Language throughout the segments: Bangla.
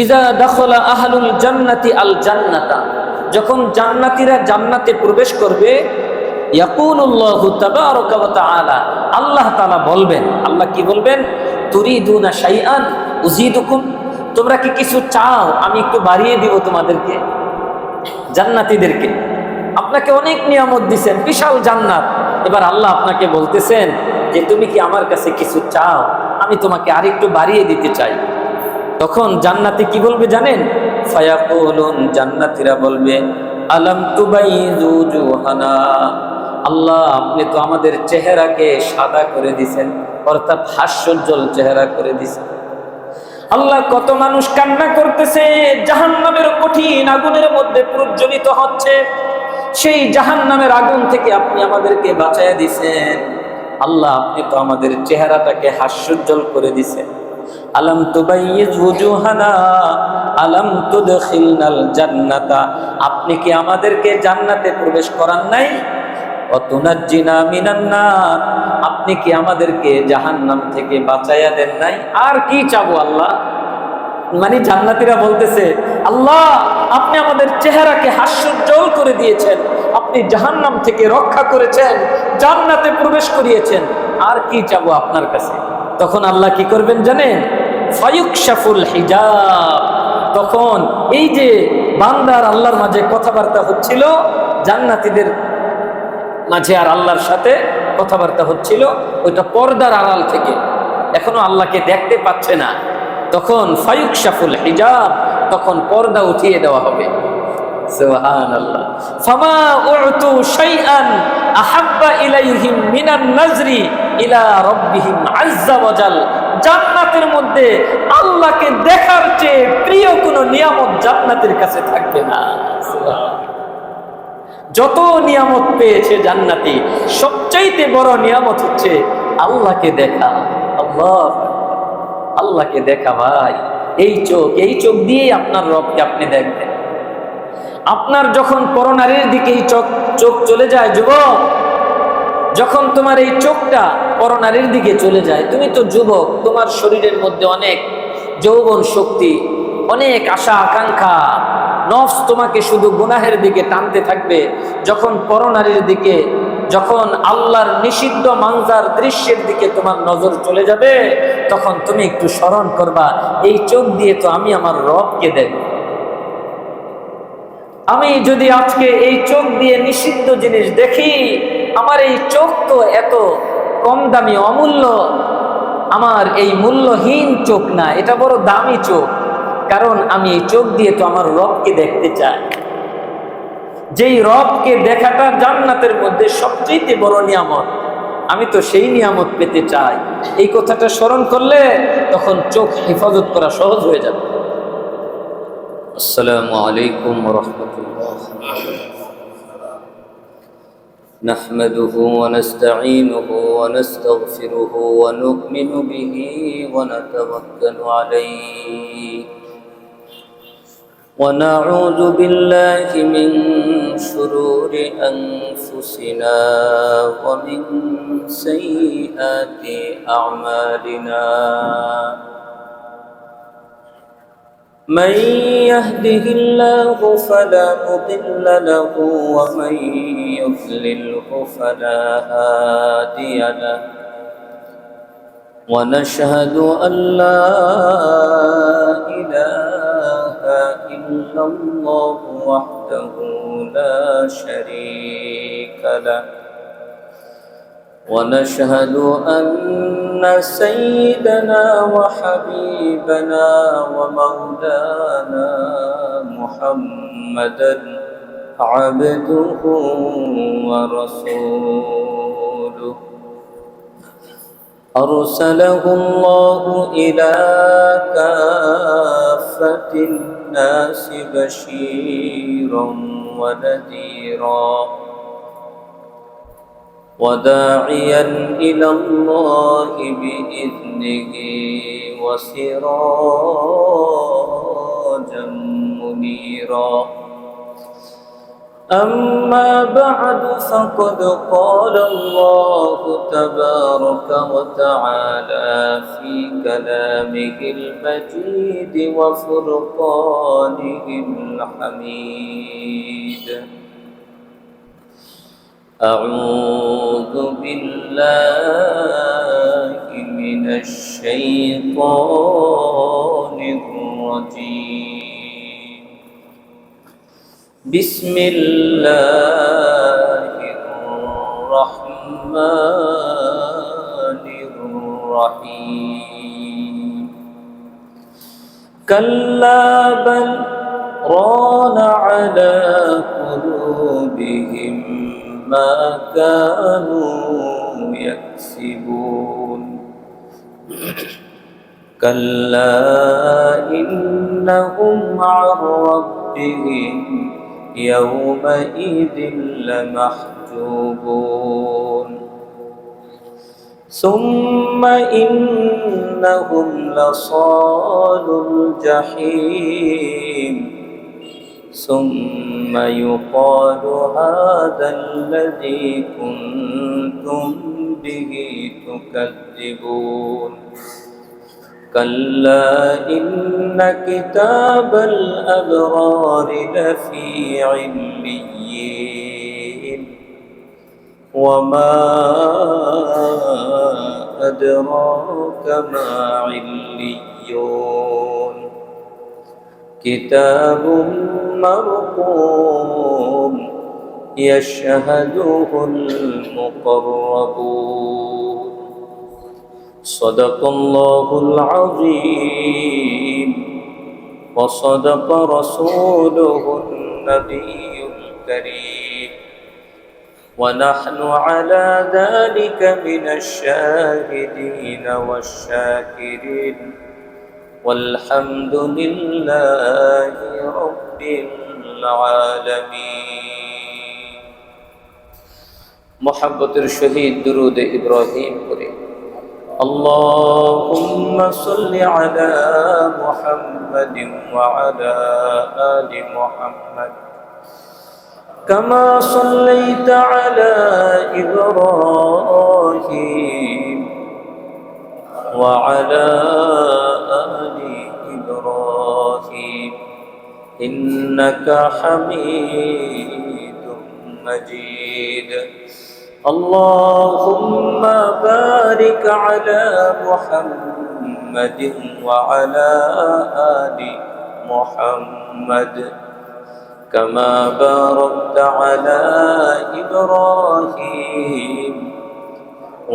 ইজা দাখালা আহলুল জান্নাতি আল জান্নাতা, যখন জান্নাতীরা জান্নাতে প্রবেশ করবে, ইয়াকুলুল্লাহু তাবারাকা ওয়া তাআলা, আল্লাহ তাআলা বলবেন, আল্লাহ কি বলবেন? তুরিদুনা শাইআন উযীদুকুম, তোমরা কি কিছু চাও আমি একটু বাড়িয়ে দিব তোমাদেরকে। জান্নাতীদেরকে আপনাকে অনেক নিয়ামত দিবেন, বিশাল জান্নাত, এবার আল্লাহ আপনাকে বলতেছেন যে তুমি কি আমার কাছে কিছু চাও, আমি তোমাকে আরেকটু বাড়িয়ে দিতে চাই। তখন জান্নাতি কি বলবে জানেন? ফায়াকুলুন, জান্নাতীরা বলবে, আলাম তুবাইযু জুহানা, আল্লাহ আপনি তো আমাদের চেহারাকে সাদা করে দিয়েছেন, অর্থাৎ হাস্যোজ্জ্বল চেহারা করে দিয়েছেন। আল্লাহ, কত মানুষ কান্না করতেছে, জাহান্নামের কঠিন আগুনের মধ্যে প্রজ্বলিত হচ্ছে, সেই জাহান্নামের আগুন থেকে আপনি আমাদেরকে বাঁচাইয়া দিয়েছেন। আল্লাহ আপনি তো আমাদের চেহারাটাকে হাস্যোজ্জ্বল করে দিয়েছেন। আলাম তুবাইয়িজ ওজুহানা আলাম তুদখিলনাল জান্নাতা, আপনি কি আমাদেরকে জান্নাতে প্রবেশ করান নাই? অতুনাজ্জিনা মিনান নার, আপনি কি আমাদেরকে জাহান্নাম থেকে বাঁচাইয়া দেন নাই? আর কি চাবো আল্লাহ? মানে জান্নাতীরা বলতেছে, আল্লাহ আপনি আমাদের চেহারাকে হাস্যোজ্জ্বল করে দিয়েছেন, আপনি জাহান্নাম থেকে রক্ষা করেছেন, জান্নাতে প্রবেশ করিয়েছেন, আর কি চাবো আপনার কাছে? তখন আল্লাহ কি করবেন জানেন? ফায়ুকশাফুল হিজাব, তখন এই যে বান্দার আল্লাহর মাঝে কথাবার্তা হচ্ছিল, জান্নাতীদের মাঝে আর আল্লাহর সাথে কথাবার্তা হচ্ছিল, ওইটা পর্দার আড়াল থেকে, এখনো আল্লাহকে দেখতে পাচ্ছে না। তখন ফায়ুকশাফুল হিজাব, তখন পর্দা উঠিয়ে দেওয়া হবে। সুবহানাল্লাহ। ফামা উতু শাইআন আহাব্বা ইলাইহিম মিনান নাজরি ইলা রাব্বিহিম আযজা ওয়া জাল, জান্নাতের মধ্যে আল্লাহকে দেখার চেয়ে প্রিয় কোনো নিয়ামত জান্নাতের কাছে থাকবে না। যত নিয়ামত পেয়েছে জান্নাতি, সবচাইতে বড় নিয়ামত হচ্ছে আল্লাহকে দেখা। আল্লাহ, আল্লাহকে দেখা ভাই, এই চোখ দিয়েই আপনার রবকে আপনি দেখবেন। আপনার যখন পরনারীর দিকে এই চোখ চলে যায়, যুবক, যখন তোমার এই চোখটা পরনারীর দিকে চলে যায়, তুমি তো যুবক, তোমার শরীরের মধ্যে অনেক যৌবন শক্তি, অনেক আশা আকাঙ্ক্ষা, নফস তোমাকে শুধু গুনাহের দিকে টানতে থাকবে। যখন পরনারীর দিকে, যখন আল্লাহর নিষিদ্ধ মানজার দৃশ্যের দিকে তোমার নজর চলে যাবে, তখন তুমি একটু স্মরণ করবা, এই চোখ দিয়ে তো আমি আমার রবকে দেখব। আমি যদি আজকে এই চোখ দিয়ে নিষিদ্ধ জিনিস দেখি, আমার এই চোখ তো এত কম দামি, অমূল্য, আমার এই মূল্যহীন চোখ না, এটা বড় দামি চোখ, কারণ আমি এই চোখ দিয়ে তো আমার রবকে দেখতে চাই। যেই রবকে দেখাটা জান্নাতের মধ্যে সবচেয়ে বড় নিয়ামত, আমি তো সেই নিয়ামত পেতে চাই। এই কথাটা স্মরণ করলে তখন চোখ হেফাজত করা সহজ হয়ে যাবে। আসসালামু আলাইকুম ওয়া রাহমাতুল্লাহ। نحمده ونستعينه ونستغفره ونؤمن به ونتوكل عليه ونعوذ بالله من شرور أنفسنا ومن سيئات أعمالنا من يهده الله فلا مضل له ومن يضلله فلا هادي له ونشهد أن لا إله إلا الله وحده لا شريك له ونشهد أن سيدنا وحبيبنا ومولانا محمدا عبده ورسوله أرسله الله إلى كافة الناس بشيرا ونذيرا وداعيا إلى الله بإذنه وسراجا منيرا أما بعد فقد قال الله تبارك وتعالى في كلامه المجيد وفرقانه الحميد. أعوذ بالله من الشيطان الرجيم. بسم الله الرحمن الرحيم. كلا بل ران على قلوبهم ما كانوا يكسبون. كلا إنهم عن ربهم يومئذ لمحجوبون. ثم إنهم لصالو الجحيم. ثم يقال هذا الذي كنتم به تكذبون. كلا إن كتاب الأبرار لفي عليين. وما أدراك ما عليون. كتاب مرقوم يشهده المقربون. صدق الله العظيم وصدق رسوله النبي الكريم. ونحن على ذلك من الشاهدين والشاكرين والحمد لله رب العالمين. محبتر شهيد درود إبراهيم قريب. اللهم صل على محمد وعلى آل محمد كما صليت على إبراهيم وعلى آل إبراهيم إنك حميد مجيد. اللهم بارك على محمد وعلى آل محمد كما باركت على إبراهيم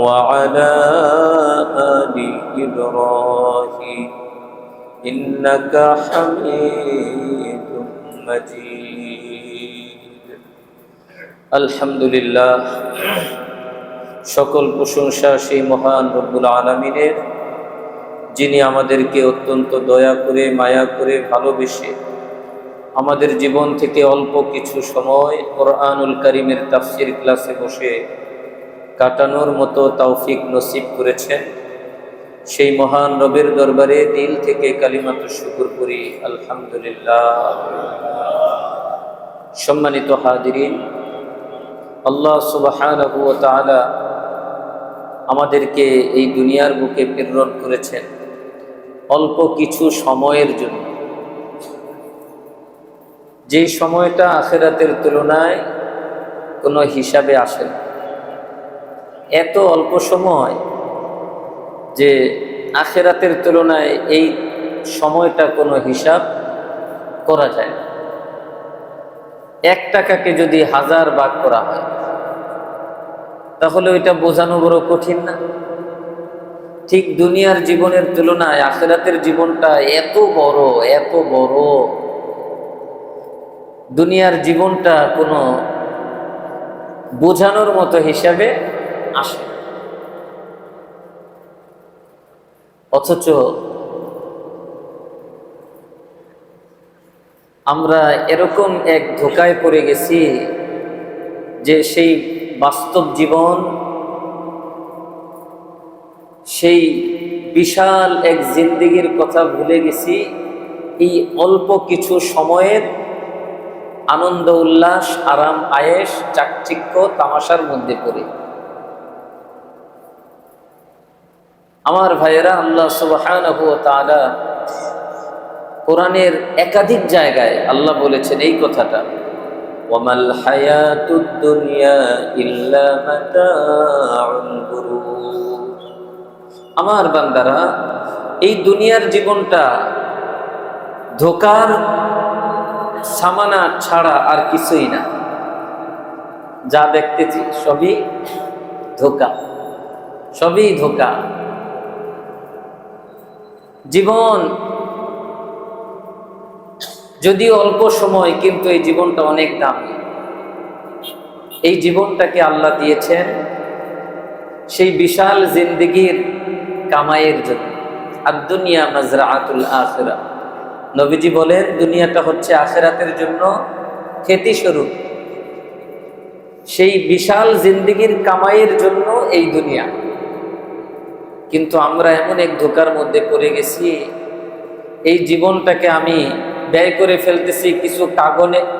وعلى آل إبراهيم إنك حميد مجيد. الحمد لله. সকল প্রশংসা সেই মহান রব্বুল আলামিনের, যিনি আমাদেরকে অত্যন্ত দয়া করে মায়া করে ভালোবেসে আমাদের জীবন থেকে অল্প কিছু সময় কোরআনুল কারীমের তাফসীর ক্লাসে বসে কাটানোর মতো তৌফিক নসিব করেছেন। সেই মহান রবের দরবারে দিল থেকে কালিমাতুশ শুকর করি, আলহামদুলিল্লাহ। সম্মানিত হাজিরিন, আল্লাহ সুবহানাহু ওয়া তাআলা আমাদেরকে এই দুনিয়ার বুকে প্রেরণ করেছেন অল্প কিছু সময়ের জন্য, যে সময়টা আখিরাতের তুলনায় কোনো হিসাবে আসে না। এত অল্প সময় যে আখিরাতের তুলনায় এই সময়টা কোনো হিসাব করা যায় না। 1 টাকাকে যদি 1000 ভাগ করা হয় তাহলে ওইটা বোঝানো বড় কঠিন না? ঠিক দুনিয়ার জীবনের তুলনায় আখিরাতের জীবনটা এত বড়, এত বড়। দুনিয়ার জীবনটা কোনো বোঝানোর মতো হিসাবে আসে, অথচ আমরা এরকম এক ধোঁকায় পড়ে গেছি যে সেই বাস্তব জীবন, সেই বিশাল এক জিন্দেগির কথা ভুলে গেছি এই অল্প কিছু সময়ের আনন্দ উল্লাস, আরাম আয়েশ, চাকচিক্য, তামাশার মধ্যে পড়ে। আমার ভাইয়েরা, আল্লাহ সুবহানাহু ওয়া তাআলা কোরআনের একাধিক জায়গায় আল্লাহ বলেছেন এই কথাটা, ওয়ামাল হায়াতুদ দুনিয়া ইল্লা মাতাউল গুরুর। আমার বান্দারা, এই দুনিয়ার জীবনটা ধোকার সামানা ছাড়া আর কিছুই না। যা দেখতেছি সবই ধোকা, সবই ধোকা। জীবন যদিও অল্প সময়, কিন্তু এই জীবনটা অনেক দামি। এই জীবনটাকে আল্লাহ দিয়েছেন সেই বিশাল জিন্দেগির কামাইয়ের জন্য। আর দুনিয়া মাজরাআতুল আখিরাহ। নবীজি বলেন, দুনিয়াটা হচ্ছে আখিরাতের জন্য খেতি স্বরূপ। সেই বিশাল জিন্দেগির কামাইয়ের জন্য এই দুনিয়া। কিন্তু আমরা এমন এক ধোঁকার মধ্যে পড়ে গেছি, এই জীবনটাকে আমি ব্যয় করে ফেলতেছি কিছু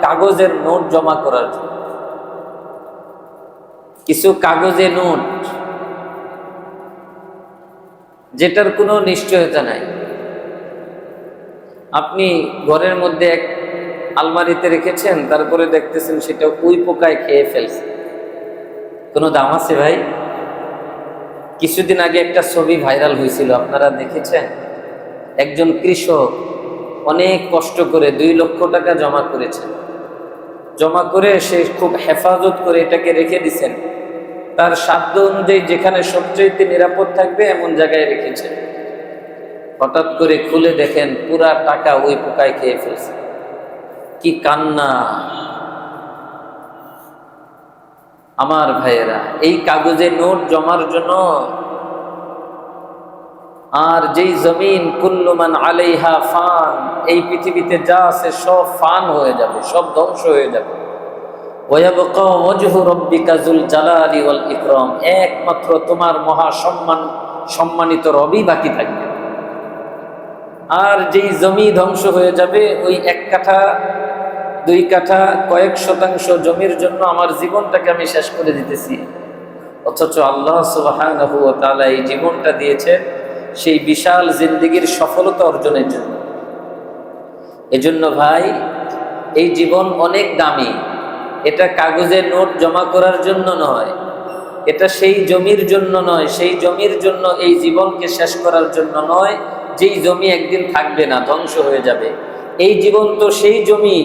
কাগজের নোট জমা করার জন্য। কিছু কাগজে নোট, যেটার কোনো নিশ্চয়তা নাই। আপনি ঘরের মধ্যে এক আলমারিতে রেখেছেন, তারপরে দেখতেছেন সেটা উই পোকায় খেয়ে ফেলছে। কোনো দাম আছে ভাই? কিছুদিন আগে একটা ছবি ভাইরাল হয়েছিল, আপনারা দেখেছেন? একজন কৃষক অনেক কষ্ট করে 2 লক্ষ টাকা জমা করেছেন। জমা করে সে খুব হেফাজত করে এটাকে রেখে দিছেন। তার সাধ্য অনুযায়ী যেখানে সবচেয়ে নিরাপদ থাকবে এমন জায়গায় রেখেছেন। হঠাৎ করে খুলে দেখেন পুরা টাকা ওই পোকায় খেয়ে ফেলছে। কি কান্না! আমার ভাইয়েরা, এই কাগজে নোট জমার জন্য। আর যেই জমিন কুল্লু মান আলাইহা ফান, এই পৃথিবীতে যা আছে সব ফান হয়ে যাবে, সব ধ্বংস হয়ে যাবে। ওয়ায়াবকা ওয়াজহু রাব্বিকা যুল জালালি ওয়াল ইকরাম, একমাত্র তোমার মহা সম্মানিত রবই বাকি থাকবে। আর যেই জমি ধ্বংস হয়ে যাবে, ওই 1 কাঠা 2 কাঠা কয়েক শতাংশ জমির জন্য আমার জীবনটাকে আমি শেষ করে দিতেছি। অথচ আল্লাহ সুবহানাহু ওয়া তাআলা এই জীবনটা দিয়েছেন সেই বিশাল জিন্দেগির সফলতা অর্জনের জন্য। এজন্য ভাই, এই জীবন অনেক দামি। এটা কাগজে নোট জমা করার জন্য নয়, এটা সেই জমির জন্য নয়, সেই জমির জন্য এই জীবনকে শেষ করার জন্য নয় যেই জমি একদিন থাকবে না, ধ্বংস হয়ে যাবে। এই জীবন তো সেই জমি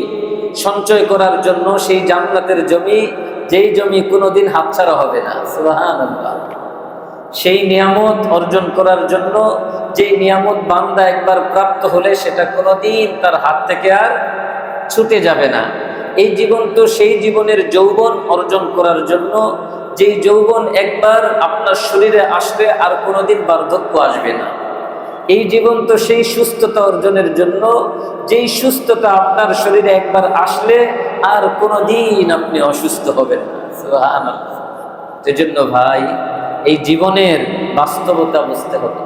সঞ্চয় করার জন্য, সেই জান্নাতের জমি, যেই জমি কোনোদিন হাতছাড়া হবে না। সুবহানাল্লাহ। সেই নিয়ামত অর্জন করার জন্য, যেই নিয়ামত বান্দা একবার প্রাপ্ত হলে সেটা কোনোদিন তার হাত থেকে আর ছুটে যাবে না। এই জীবন তো সেই জীবনের যৌবন অর্জন করার জন্য, যেই যৌবন একবার আপনার শরীরে আসলে আর কোনোদিন বার্ধক্য আসবে না। এই জীবন তো সেই সুস্থতা অর্জনের জন্য, যেই সুস্থতা আপনার শরীরে একবার আসলে আর কোনোদিন আপনি অসুস্থ হবেন না। সুবহানাল্লাহ। সেজন্য ভাই, এই জীবনের বাস্তবতা বুঝতে হবে।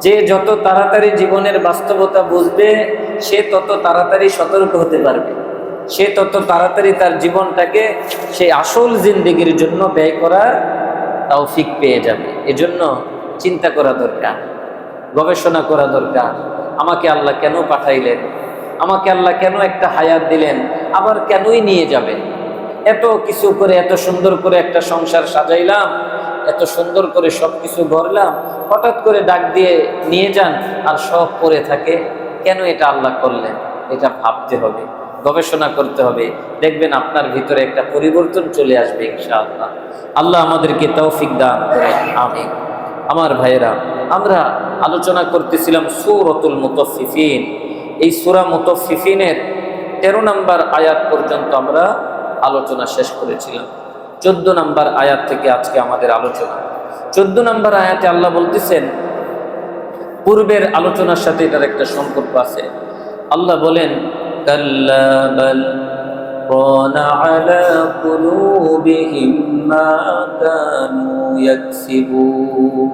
যে যত তাড়াতাড়ি জীবনের বাস্তবতা বুঝবে, সে তত তাড়াতাড়ি সতর্ক হতে পারবে। সে তত তাড়াতাড়ি তার জীবনটাকে সেই আসল জিন্দেগির জন্য ব্যয় করার তৌফিক পেয়ে যাবে। এজন্য চিন্তা করা দরকার, গবেষণা করা দরকার। আমাকে আল্লাহ কেন পাঠাইলেন? আমাকে আল্লাহ কেন একটা হায়াত দিলেন? আবার কেনই নিয়ে যাবেন? এত কিছু করে, এত সুন্দর করে একটা সংসার সাজাইলাম, এত সুন্দর করে সব কিছু গড়লাম, হঠাৎ করে ডাক দিয়ে নিয়ে যান আর সব পড়ে থাকে। কেন এটা আল্লাহ করলেন? এটা ভাবতে হবে, গবেষণা করতে হবে। দেখবেন আপনার ভিতরে একটা পরিবর্তন চলে আসবে ইনশাআল্লাহ। আল্লাহ আমাদেরকে তৌফিক দান করেন, আমিন। আমার ভাইয়েরা, আমরা আলোচনা করতেছিলাম সূরাতুল মুতাফফিফিন। এই সূরা মুতাফফিফিনের 13 নম্বর আয়াত পর্যন্ত আমরা আলোচনা শেষ করেছিলাম। 14 নম্বর আয়াত থেকে আজকে আমাদের আলোচনা। 14 নম্বর আয়াতে আল্লাহ বলতেছেন, পূর্বের আলোচনার সাথে এটার একটা সম্পর্ক আছে। আল্লাহ বলেন, কাল্লা বাল রানা আলা কুলুবিহিম মা কানু ইয়াকসিবুন।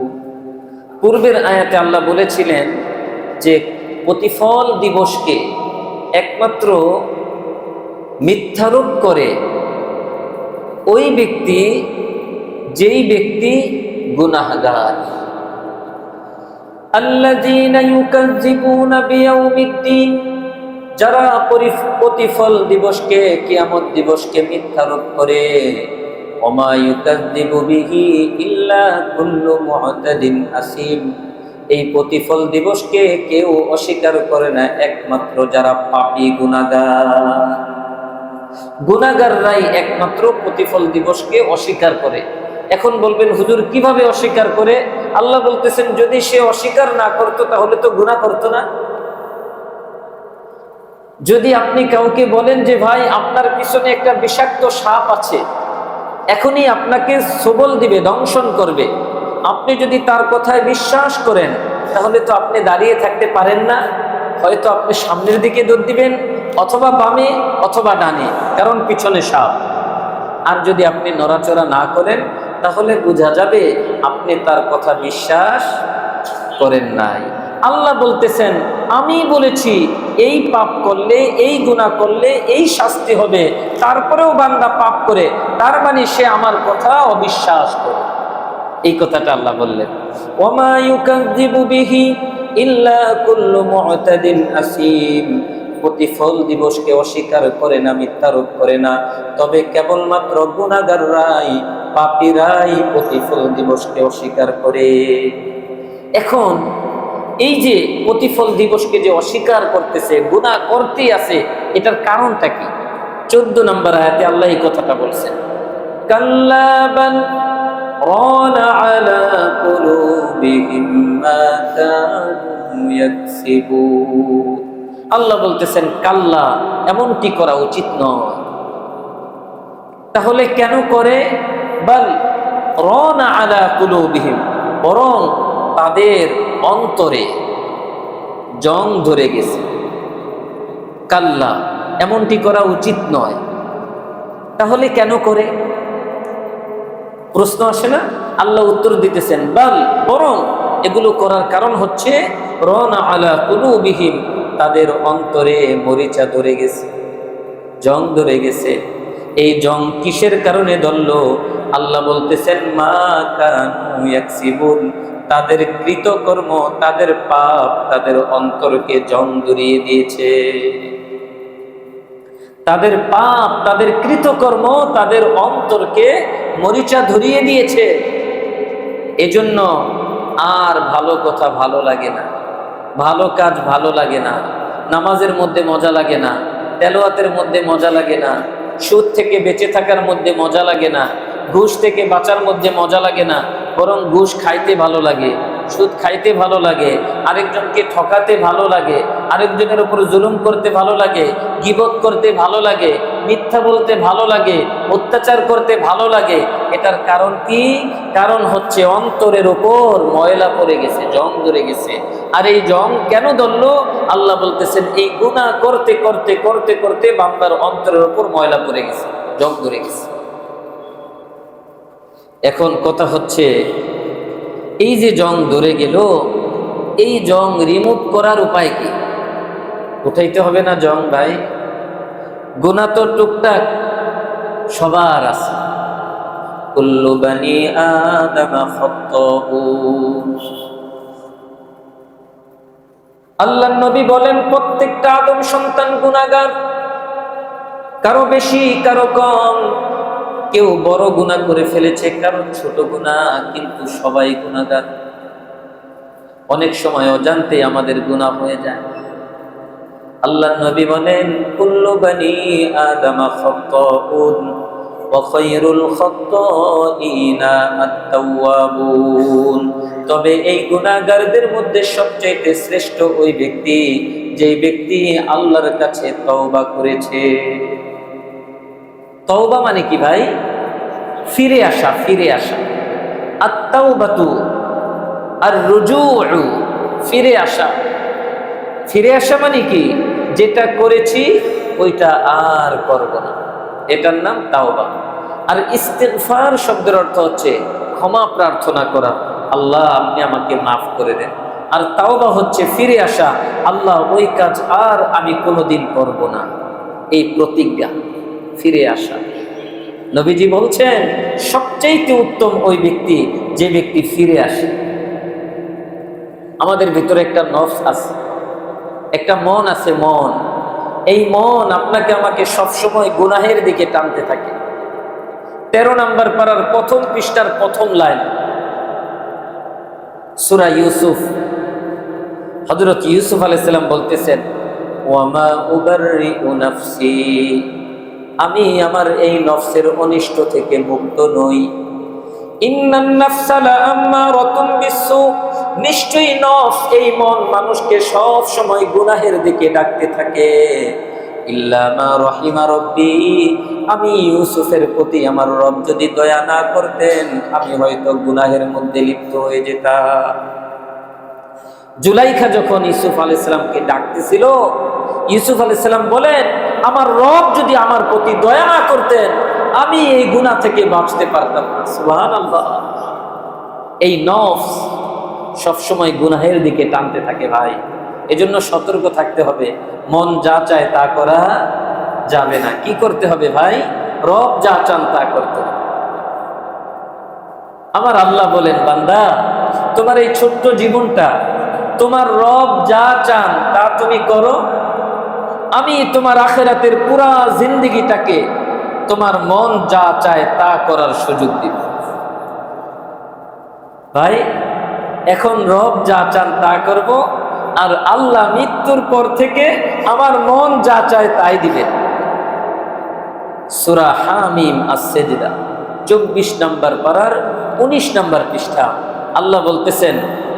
পূর্বের আয়াতে আল্লাহ বলেছিলেন যে প্রতিফল দিবসকে একমাত্র মিথ্যারোপ করে ওই ব্যক্তি যেই ব্যক্তি গুনাহগার। আল্লাযীনা ইউকাযযিবুনা বিয়াউমিদ্দিন, যারা প্রতিফল দিবসকে, কিয়ামত দিবসকে মিথ্যারোপ করে। ওমা ইউকাযযিবু বিহি ইল্লা কুল্লু মু'তাদিন আসিম, এই প্রতিফল দিবসকে কেউ অস্বীকার করে না একমাত্র যারা পাপী গুনাহগার। গুনাহগাররাই একমাত্র প্রতিফল দিবসকে অস্বীকার করে। এখন বলবেন হুজুর কিভাবে অস্বীকার করে? আল্লাহ বলতেছেন যদি সে অস্বীকার না করতো তাহলে তো গুনাহ করতো না। যদি আপনি কাউকে বলেন যে ভাই আপনার পিছনে একটা বিষাক্ত সাপ আছে, এখনই আপনাকে সবল দিবে, দংশন করবে, আপনি যদি তার কথায় বিশ্বাস করেন তাহলে তো আপনি দাঁড়িয়ে থাকতে পারেন না। হয়তো আপনি সামনের দিকে দৌড় দিবেন, অথবা বামে অথবা ডানে, কারণ পিছনে সাপ। আর যদি আপনি নড়াচড়া না করেন তাহলে বোঝা যাবে আপনি তার কথা বিশ্বাস করেন নাই। আল্লাহ বলতেছেন আমি বলেছি এই পাপ করলে, এই গুনাহ করলে এই শাস্তি হবে, তারপরেও বান্দা পাপ করে, তার মানে সে আমার কথা অবিশ্বাস করে। এই কথাটা আল্লাহ বললেন। ওমা ইউকাযযিবু বিহি ইল্লা কুল্লু মু'তাদিন আসিম, প্রতিফল দিবসকে অস্বীকার করে না, মিথ্যারোপ করে না, তবে কেবলমাত্র গুনাহগাররাই, পাপীরাই প্রতিফল দিবসকে অস্বীকার করে। এখন এই যে প্রতিফল দিবসকে যে অস্বীকার করতেছে, গুনাহ করতেই আছে, এটার কারণটা কি? 14 নম্বর আয়াতে আল্লাহ এই কথাটা বলছেন, কাল্লা বাল রানা আলা কুলুবিহিম মা কানু ইয়াকসিবুন। আল্লাহ বলতেছেন কাল্লা, এমনটি করা উচিত নয়। তাহলে কেন করে? বাল রানা আলা কুলুবিহিম, বরং তাদের অন্তরে জং ধরে গেছে। কাল্লা, এমনটি করা উচিত নয়। তাহলে কেন করে? প্রশ্ন আসে না? আল্লাহ উত্তর দিতেছেন বাল, বরং এগুলো করার কারণ হচ্ছে রানা আলা কুলুবিহিম, তাদের অন্তরে মরিচা ধরে গেছে, জং ধরে গেছে। এই জং কিসের কারণে ধরল? আল্লাহ বলতেছেন মা কানু ইয়াকসিবুন, তাদের কৃতকর্ম, তাদের পাপ তাদের অন্তরকে জং ধরিয়ে দিয়েছে। তাদের পাপ, তাদের কৃতকর্ম তাদের অন্তরকে মরিচা ধরিয়ে দিয়েছে। এজন্য আর ভালো কথা ভালো লাগে না, ভালো কাজ ভালো লাগে না, নামাজের মধ্যে মজা লাগে না, তেলাওয়াতের মধ্যে মজা লাগে না, সুদ থেকে বেঁচে থাকার মধ্যে মজা লাগে না, ঘুষ থেকে বাঁচার মধ্যে মজা লাগে না, বরং ঘুষ খাইতে ভালো লাগে, সুদ খাইতে ভালো লাগে, আরেকজনকে ঠকাতে ভালো লাগে, আরেকজনের উপর জুলুম করতে ভালো লাগে, গীবত করতে ভালো লাগে, মিথ্যা বলতে ভালো লাগে, অত্যাচার করতে ভালো লাগে। এটার কারণ কি? কারণ হচ্ছে অন্তরের উপর ময়লা পড়ে গেছে, জং ধরে গেছে। আর এই জং কেন ধরলো? আল্লাহ বলতেছেন এই গুনাহ করতে করতে করতে করতে বান্দার অন্তরের উপর ময়লা পড়ে গেছে, জং ধরে গেছে। এখন কথা হচ্ছে এই যে জং ধরে গেল, এই জং রিমুভ করার উপায় কি? উঠাইতে হবে না জং ভাই? গুনাহ তো টুকটাক সবার আছে, কুল্লু বানি আদম খাত্তাউন। আল্লাহর নবী বলেন প্রত্যেকটা আদম সন্তান গুনাহগার, কারো বেশি কারো কম, কেউ বড় গুনাহ করে ফেলেছে, কারো ছোট গুনাহ, কিন্তু সবাই গুনাহগার। অনেক সময় অজান্তে আমাদের গুনাহ হয়ে যায়। আল্লাহর নবী বলেন কুল্লু বানি আদম খাত্তাউন ওয়া খায়রুল খাত্তাইনা আত-তাওয়াবুন। তবে এই গুনাহগারদের মধ্যে সবচেয়ে শ্রেষ্ঠ ওই ব্যক্তি যেই ব্যক্তি আল্লাহর কাছে তওবা করেছে। তওবা মানে কি ভাই? ফিরে আসা, ফিরে আসা। আত-তাওবাতু আর-রুজুউ, ফিরে আসা। ফিরে আসা মানে কি? যেটা করেছি ওইটা আর করব না, এটার নাম তাওবা। আর ইস্তিগফার শব্দের অর্থ হচ্ছে ক্ষমা প্রার্থনা করা, আল্লাহ আপনি আমাকে মাফ করে দেন। আর তাওবা হচ্ছে ফিরে আসা, আল্লাহ ওই কাজ আর আমি কোনোদিন করব না। এই প্রতিজ্ঞা, ফিরে আসা। নবীজি বলছেন সবচেয়ে উত্তম ওই ব্যক্তি যে ব্যক্তি ফিরে আসে। আমাদের ভিতরে একটা নফস আছে, একটা মন আছে, মন। এই মন আপনাকে আমাকে সবসময় গুনাহের দিকে টানতে থাকে। 13 নম্বর পারার প্রথম পৃষ্ঠার প্রথম লাইন, সূরা ইউসুফ, হযরত ইউসুফ আলাইহিস সালাম বলতেছেন, ওয়ামা উবাররিউ নাফসি, আমি আমার এই নফসের অনিষ্ট থেকে মুক্ত নই। ইন্নান নাফসা লাআম্মারাতুম বিসসু, নিশ্চয়ই নফস, এই মন মানুষকে সব সময় গুনাহের দিকে ডাকতে থাকে। ইল্লা মা রাহিমা রব্বি, আমি ইউসুফের প্রতি আমার রব যদি দয়া না করতেন আমি হয়তো গুনাহের মধ্যে লিপ্ত হয়ে যেতাম। জুলাইখা যখন ইউসুফ আলাইহিস সালামকে ডাকতেছিল, ইউসুফ আলাইহিস সালাম বলেন, আমার রব যদি আমার প্রতি দয়া না করতেন আমি এই গুনাহ থেকে বাঁচতে পারতাম না। সুবহানাল্লাহ। এই নফস সবসময় গুনাহের দিকে টানতে থাকে ভাই, এজন্য সতর্ক থাকতে হবে। মন যা চায় তা করা যাবে না। কি করতে হবে ভাই? রব যা চান তা করতে হবে। আমার আল্লাহ বলেন, বান্দা তোমার এই ছোট্ট জীবনটা তোমার রব যা চান তা তুমি করো, আমি তোমার আখিরাতের পুরা জিন্দেগিটাকে তোমার মন যা চায় তা করার সুযোগ দিব। ভাই এখন রব যা চান তা করব, আর আল্লাহ মৃত্যুর পর থেকে আমার মন যা চায় তাই দিবেন। সূরা হামিম আস-সাজদা 24 নম্বর পারার 19 নম্বর পৃষ্ঠা আল্লাহ বলতেছেন,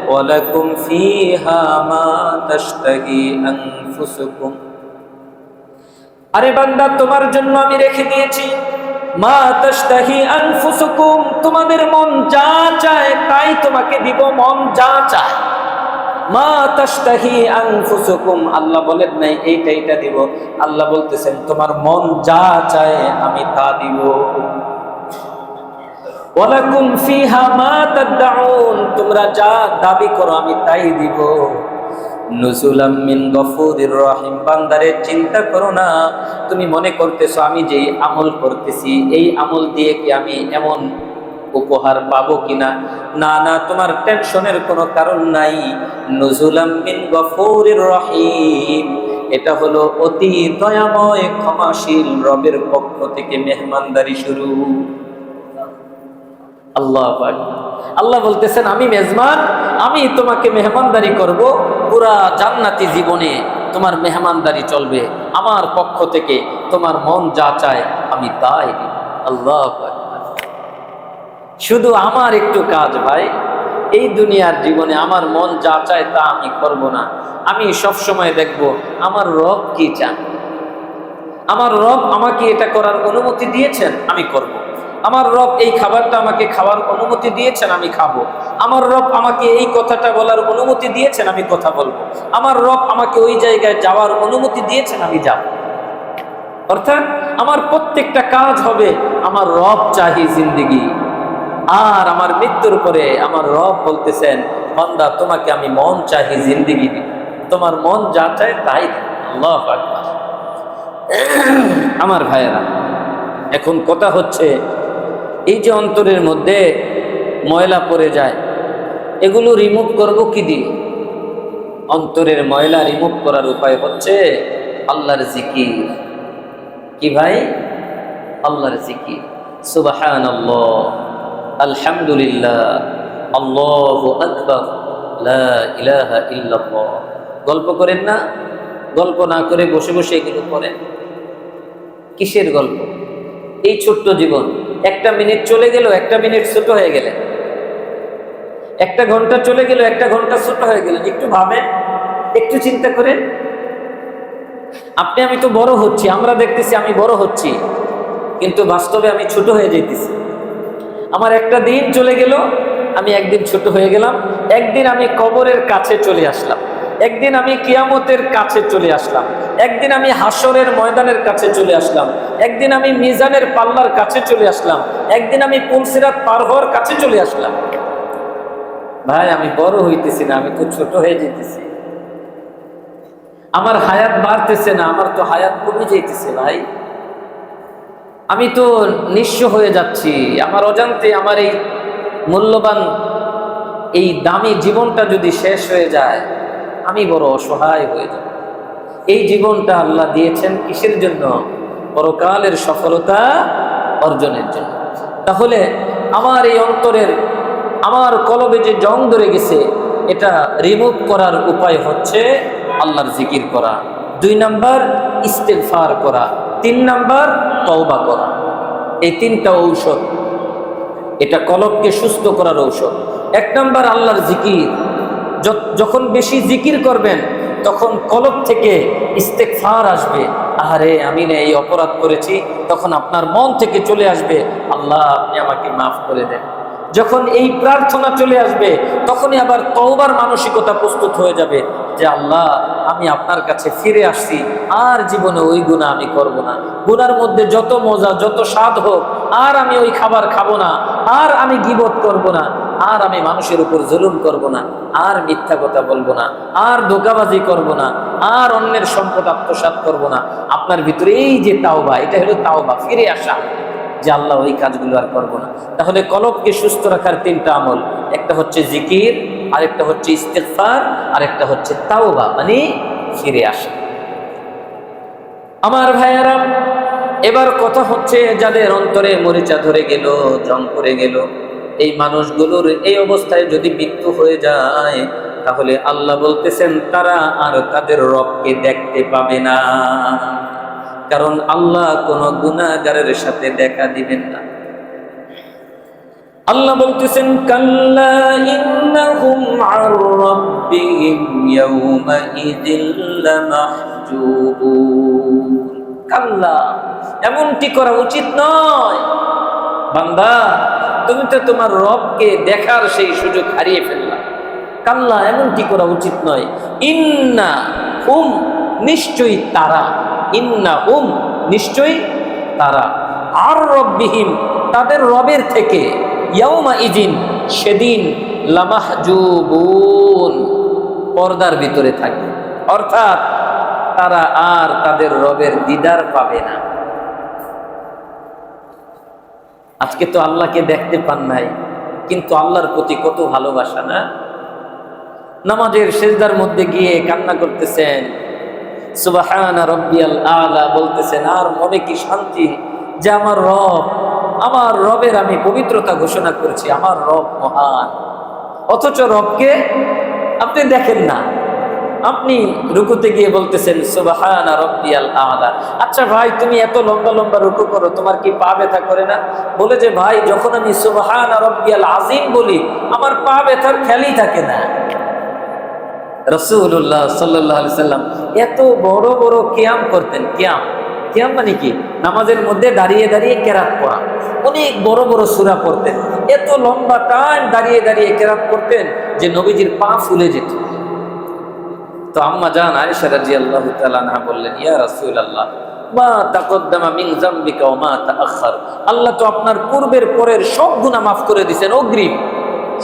ওয়ালাকুম ফিহা মা তাশতাহি আনফুসুকুম, আরে বান্দা তোমার জন্য আমি রেখে দিয়েছি মা তাশতাহি আনফুসুকুম, তোমাদের মন যা চায় তাই তোমাকে দিব, মন যা চায়। মা তাশতাহি আনফুসুকুম, আল্লাহ বলেন নাই এইটা দিব, আল্লাহ বলতেছেন তোমার মন যা চায় আমি তা দিব। ওয়ালাকুম ফিহা মা তাদউন, তোমরা যা দাবি করো আমি তাই দিব। নুজুলাম মিন গফুরির রহিম, বান্দারে চিন্তা করো না, তুমি মনে করতেছো আমি যে আমল করতেছি এই আমল দিয়ে কি আমি এমন উপহার পাবো কিনা, না না, তোমার টেনশনের কোনো কারণ নাই। নুজুলাম মিন গফুরির রহিম, এটা হলো অতি দয়াময় ক্ষমাশীল রবের পক্ষ থেকে মেহমানদারি শুরু। আল্লাহ পাক, আল্লাহ বলতেছেন আমি মেজবান, আমি তোমাকে মেহমানদারি করব, পুরা জান্নাতি জীবনে তোমার মেহমানদারি চলবে আমার পক্ষ থেকে, তোমার মন যা চায় আমি তাই দিব। আল্লাহ পাক, শুধু আমার একটু কাজ ভাই, এই দুনিয়ার জীবনে আমার মন যা চায় তা আমি করব না, আমি সব সময় দেখব আমার রব কি চান। আমার রব আমাকে এটা করার অনুমতি দিয়েছেন আমি করব। আমার রব এই খাবারটা আমাকে খাওয়ার অনুমতি দিয়েছেন আমি খাবো। আমার রব আমাকে এই কথাটা বলার অনুমতি দিয়েছেন আমি কথা বলবো। আমার রব আমাকে ওই জায়গায় যাওয়ার অনুমতি দিয়েছেন আমি যাব। অর্থাৎ আমার প্রত্যেকটা কাজ হবে আমার রব চাহি জিন্দেগি। আর আমার মৃত্যুর পরে আমার রব বলতেছেন, বান্দা তোমাকে আমি মন চাহি জিন্দেগি দিই, তোমার মন যা চায় তাই দিই। আল্লাহু আকবার। আমার ভাইয়েরা, এখন কথা হচ্ছে এই যে অন্তরের মধ্যে ময়লা পড়ে যায় এগুলো রিমুভ করব কি দিয়ে? অন্তরের ময়লা রিমুভ করার উপায় হচ্ছে আল্লাহর জিকির। কি ভাই? আল্লাহর জিকির। সুবহানাল্লাহ, আলহামদুলিল্লাহ, আল্লাহু আকবার, লা ইলাহা ইল্লাল্লাহ। গল্প করেন না? গল্প না করে বসে বসে এগুলো করেন। কিসের গল্প? এই ছোট্ট জীবন, একটা মিনিট চলে গেল, একটা মিনিট ছোট হয়ে গেলেন। একটা ঘন্টা চলে গেল, একটা ঘন্টা ছোট হয়ে গেলেন। একটু ভাবেন, একটু চিন্তা করেন। আমি তো বড় হচ্ছি, আমরা দেখতেছি আমি বড় হচ্ছি, কিন্তু বাস্তবে আমি ছোট হয়ে যেতেছি। আমার একটা দিন চলে গেল, আমি একদিন ছোট হয়ে গেলাম। একদিন আমি কবরের কাছে চলে আসলাম, একদিন আমি কিয়ামতের কাছে চলে আসলাম, একদিন আমি হাসরের ময়দানের কাছে চলে আসলাম, একদিন আমি মিজানের পাল্লার কাছে চলে আসলাম, একদিন আমি পুলসিরাত পার হওয়ার কাছে চলে আসলাম। ভাই আমি বড় হইতেছি না, আমি তো ছোট হয়ে যেতেছি। আমার হায়াত বাড়তেছে না, আমার তো হায়াত কমে যাইতেছে ভাই, আমি তো নিঃস্ব হয়ে যাচ্ছি। আমার অজান্তে আমার এই মূল্যবান এই দামি জীবনটা যদি শেষ হয়ে যায়, আমি বড় অসহায় হয়ে যাব। এই জীবনটা আল্লাহ দিয়েছেন কিসের জন্য? পরকালের সফলতা অর্জনের জন্য। তাহলে আমার এই অন্তরের, আমার কলবে যে জং ধরে গেছে, এটা রিমুভ করার উপায় হচ্ছে আল্লাহর জিকির করা, 2 নাম্বার ইস্তেগফার করা, 3 নাম্বার তওবা করা। এই 3টা ঔষধ, এটা কলবকে সুস্থ করার ঔষধ। 1 নাম্বার আল্লাহর জিকির। যখন বেশি জিকির করবেন তখন কলব থেকে ইস্তেগফার আসবে, আরে আমি না এই অপরাধ করেছি, তখন আপনার মন থেকে চলে আসবে আল্লাহ আপনি আমাকে মাফ করে দেন। যখন এই প্রার্থনা চলে আসবে তখনই আবার তওবার মানসিকতা প্রস্তুত হয়ে যাবে যে আল্লাহ আমি আপনার কাছে ফিরে আসছি, আর জীবনে ওই গুনাহ আমি করব না। গুনার মধ্যে যত মজা যত স্বাদ হোক, আর আমি ওই খাবার খাবো না, আর আমি গীবত করব না, আর আমি মানুষের উপর জুলুম করব না, আর মিথ্যা কথা বলবো না, আর ধোঁকাবাজি করব না, আর অন্যের সম্পদ আত্মসাৎ করব না। আপনার ভিতরে এই যে তাওবা, এটা হলো তাওবা, ফিরে আসা যে আল্লাহ ওই কাজগুলো আর করবো না। তাহলে কলবকে সুস্থ রাখার 3টা আমল, একটা হচ্ছে জিকির, আরেকটা হচ্ছে ইস্তেগফার, আরেকটা হচ্ছে তাওবা, মানে ফিরে আসা। আমার ভাইয়ারা, এবার কথা হচ্ছে যাদের অন্তরে মরিচা ধরে গেল, জং পড়ে গেল, এই মানুষগুলোর এই অবস্থায় যদি মৃত্যু হয়ে যায়, তাহলে আল্লাহ বলতেছেন তারা আর তাদের রবকে দেখতে পাবে না, কারণ আল্লাহ কোন গুনাহগারের সাথে দেখা দিবেন না। আল্লাহ বলতেছেন কাল্লা ইন্নাহুম আন রাব্বিহিম ইয়াওমা ইযিল লামাহজুবুন। কাল্লা, এমনটি করা উচিত নয়। বান্দা, তুমি তো তোমার রবকে দেখার সেই সুযোগ হারিয়ে ফেললা। কাল্লা, এমনটি করা উচিত নয়। ইন্না হুম, নিশ্চয়ই তারা, ইন্না হুম, নিশ্চয়ই তারা, আর রব্বিহিম, তাদের রবের থেকে, ইয়াউমা ইদিন, সেদিন, লামাহজুবুন, পর্দার ভিতরে থাকে। অর্থাৎ তারা আর তাদের রবের দিদার পাবে না। আজকে তো আল্লাহকে দেখতে পান নাই, কিন্তু আল্লাহর প্রতি কত ভালোবাসা না? নামাজের সিজদার মধ্যে গিয়ে কান্না করতেছেন, সুবহান রাব্বিয়াল আলা বলতেছেন, আর মনে কি শান্তি যে আমার রবের আমি পবিত্রতা ঘোষণা করেছি, আমার রব মহান। অথচ রবকে আপনি দেখেন না, আপনি রুকুতে গিয়ে বলতেছেন সুবহান রাব্বিয়াল আলা। আচ্ছা ভাই, তুমি এত লম্বা লম্বা রুকু করো, তোমার কি পা ব্যথা করে না? বলে যে ভাই, যখন আমি সুবহান রাব্বিয়াল আযীম বলি, আমার পা ব্যথার খেয়ালই থাকে না। রাসূলুল্লাহ সাল্লাল্লাহু আলাইহি সাল্লাম এত বড় বড় কিয়াম করতেন। কিয়াম মানে কি? নামাজের মধ্যে দাঁড়িয়ে দাঁড়িয়ে কেরাত পড়া। অনেক বড় বড় সূরা পড়তেন, এত লম্বা টাইম দাঁড়িয়ে দাঁড়িয়ে কেরাত করতেন যে নবীজির পা ফুলে যেত। তো আম্মা জান আয়েশা রাদিয়াল্লাহু তাআলা আনহা বললেন, ইয়া রাসূলুল্লাহ, মা তাকদ্দামা মিন যামবিকা ওয়া মা তাআখার। আল্লাহ তো আপনার পূর্বের পরের সব গুনাহ মাফ করে দিয়েছেন, অগ্রিম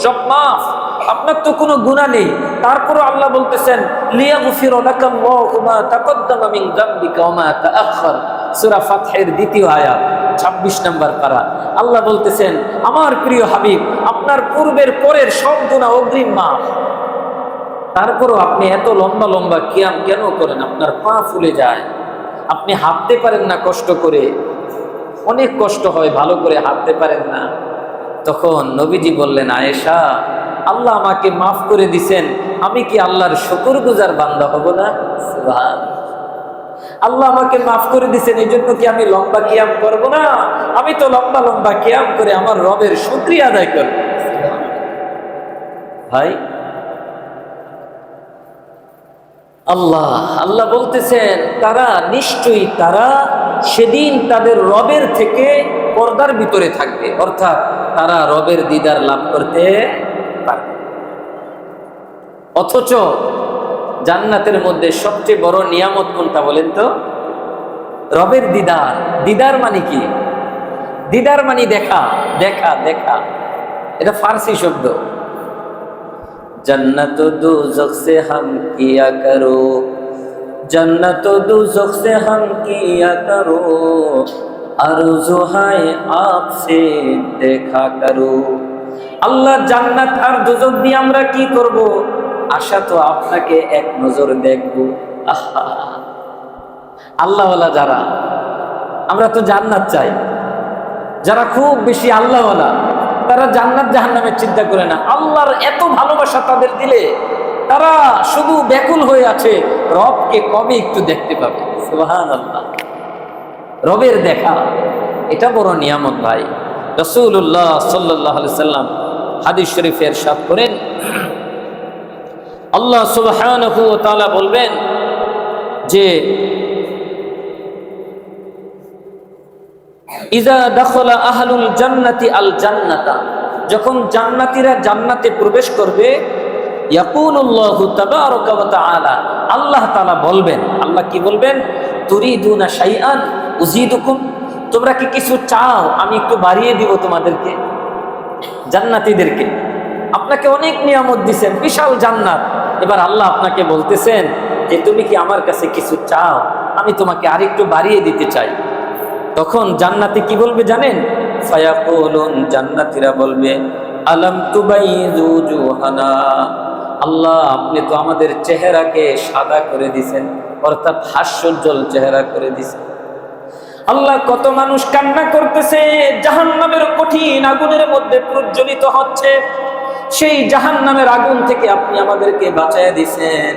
সব মাফ, আপনার তো কোনো গুনাহ নেই। তারপরও আল্লাহ বলতেছেন লিয়াগফির লাকাল্লাহু মা তাকদ্দামা মিন যামবিকা ওয়া মা তাআখার। সূরা ফাতহের 2য় আয়াত, 26 নম্বর পারা। আল্লাহ বলতেছেন, আমার প্রিয় হাবিব, আপনার পূর্বের পরের সব গুনাহ অগ্রিম মাফ। তারপরও আপনি এত লম্বা লম্বা কিয়াম কেন করেন? আপনার পা ফুলে যায়, আপনি হাঁটতে পারেন না, কষ্ট করে, অনেক কষ্ট হয়, ভালো করে হাঁটতে পারেন না। তখন নবীজি বললেন, আয়েশা, আল্লাহ আমাকে মাফ করে দিছেন, আমি কি আল্লাহর শুকরগুজার বান্দা হব না? সুবহানাল্লাহ। আল্লাহ আমাকে মাফ করে দিছেন, এই জন্য কি আমি লম্বা কিয়াম করব না? আমি তো লম্বা লম্বা কিয়াম করে আমার রবের শুকরিয়া আদায় করব। ভাই, আল্লাহ বলতেছেন তারা, নিশ্চয়ই তারা সেদিন তাদের রবের থেকে পর্দার ভিতরে থাকবে, অর্থাৎ তারা রবের দিদার লাভ করতে পারবে। অথচ জান্নাতের মধ্যে সবচেয়ে বড় নিয়ামত কোনটা বলেন তো? রবের দিদার। দিদার মানে কি? দিদার মানে দেখা, দেখা, দেখা। এটা ফার্সি শব্দ। जन्नत दोज़ख से हम किया करो, जन्नत दोज़ख से हम किया करो, आरज़ू है आपसे देखा करो। আল্লাহ জান্নাত আর দোজখ দিয়ে আমরা কি করব? আশা তো আপনাকে এক নজর দেখব। আহা, আল্লাহওয়ালা যারা, আমরা তো জান্নাত চাই। যারা খুব বেশি আল্লাহওয়ালা তারা জান্নাত জাহান্নামের চিন্তা করে না। আল্লাহর এত ভালোবাসা তাদের দিলে তারা শুধু ব্যাকুল হয়ে আছে রবকে কবে একটু দেখতে পাবে। সুবহানাল্লাহ, রবের দেখা এটা বড় নিয়ামত ভাই। রাসূলুল্লাহ সাল্লাল্লাহু আলাইহি সাল্লাম হাদিস শরীফে ইরশাদ করেন, আল্লাহ সুবহানাহু ওয়া তাআলা বলবেন যে ইজা দাখালা আহলুল জান্নাতি আল জান্নাতা, যখন জান্নাতীরা জান্নাতে প্রবেশ করবে, ইয়াকুলুল্লাহু তাবারাকা ওয়া তাআলা, আল্লাহ তাআলা বলবেন, আল্লাহ কি বলবেন? তুরিদুনা শাইআন উযীদুকুম, তোমরা কি কিছু চাও আমি একটু বাড়িয়ে দিব তোমাদেরকে। জান্নাতীদেরকে আপনাকে অনেক নিয়ামত দিয়েছেন, বিশাল জান্নাত, এবার আল্লাহ আপনাকে বলতেছেন যে তুমি কি আমার কাছে কিছু চাও, আমি তোমাকে আরেকটু বাড়িয়ে দিতে চাই। তখন জান্নাতে কি বলবে জানেন? ফায়াকুলুন, জান্নাতীরা বলবে, আলাম তুবাইযু জুহানা, আল্লাহ আপনি তো আমাদের চেহারাকে সাদা করে দিয়েছেন, অর্থাৎ হাস্যোজ্জ্বল চেহারা করে দিয়েছেন। আল্লাহ, কত মানুষ কান্না করতেছে, জাহান্নামের কঠিন আগুনের মধ্যে প্রজ্বলিত হচ্ছে, সেই জাহান্নামের আগুন থেকে আপনি আমাদেরকে বাঁচাইয়া দিয়েছেন।